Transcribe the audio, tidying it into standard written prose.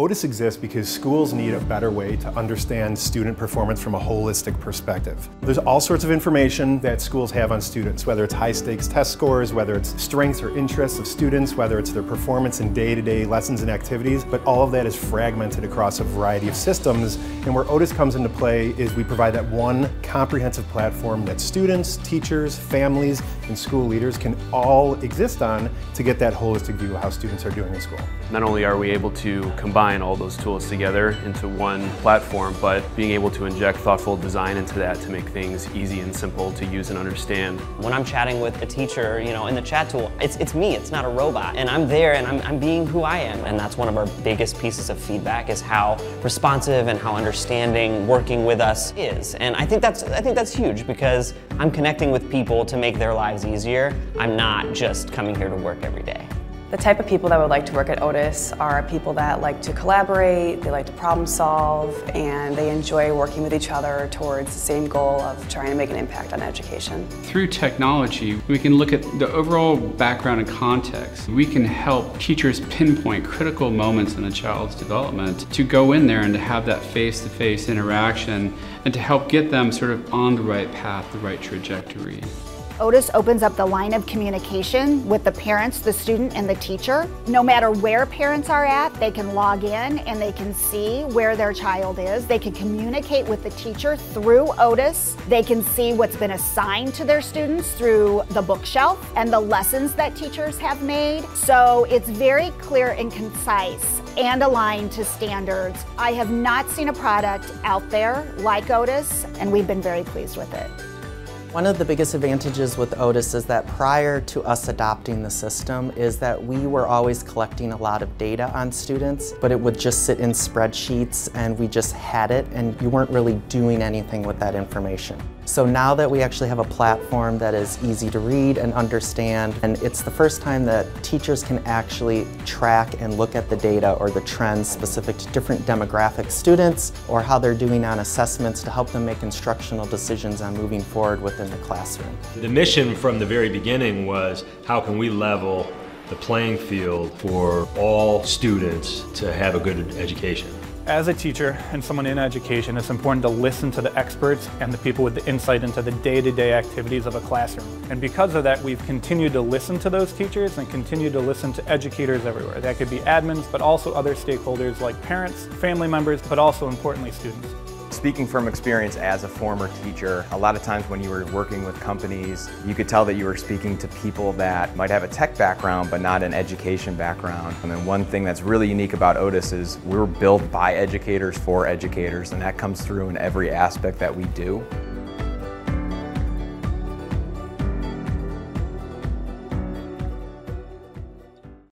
Otus exists because schools need a better way to understand student performance from a holistic perspective. There's all sorts of information that schools have on students, whether it's high-stakes test scores, whether it's strengths or interests of students, whether it's their performance in day-to-day lessons and activities, but all of that is fragmented across a variety of systems. And where Otus comes into play is we provide that one comprehensive platform that students, teachers, families, and school leaders can all exist on to get that holistic view of how students are doing in school. Not only are we able to combine all those tools together into one platform, but being able to inject thoughtful design into that to make things easy and simple to use and understand. When I'm chatting with a teacher, in the chat tool, it's me, it's not a robot. And I'm there and I'm being who I am. And that's one of our biggest pieces of feedback, is how responsive and how understanding working with us is. And I think that's huge, because I'm connecting with people to make their lives easier. I'm not just coming here to work every day. The type of people that would like to work at Otus are people that like to collaborate, they like to problem solve, and they enjoy working with each other towards the same goal of trying to make an impact on education. Through technology, we can look at the overall background and context. We can help teachers pinpoint critical moments in a child's development to go in there and to have that face-to-face interaction and to help get them sort of on the right path, the right trajectory. Otus opens up the line of communication with the parents, the student, and the teacher. No matter where parents are at, they can log in and they can see where their child is. They can communicate with the teacher through Otus. They can see what's been assigned to their students through the bookshelf and the lessons that teachers have made. So it's very clear and concise and aligned to standards. I have not seen a product out there like Otus, and we've been very pleased with it. One of the biggest advantages with Otus is that prior to us adopting the system is that we were always collecting a lot of data on students, but it would just sit in spreadsheets and we just had it, and you weren't really doing anything with that information. So now that we actually have a platform that is easy to read and understand, and it's the first time that teachers can actually track and look at the data or the trends specific to different demographic students, or how they're doing on assessments to help them make instructional decisions on moving forward within the classroom. The mission from the very beginning was, how can we level the playing field for all students to have a good education? As a teacher and someone in education, it's important to listen to the experts and the people with the insight into the day-to-day activities of a classroom. And because of that, we've continued to listen to those teachers and continue to listen to educators everywhere. That could be admins, but also other stakeholders like parents, family members, but also importantly students. Speaking from experience as a former teacher, a lot of times when you were working with companies, you could tell that you were speaking to people that might have a tech background but not an education background. And then one thing that's really unique about Otus is we're built by educators for educators, and that comes through in every aspect that we do.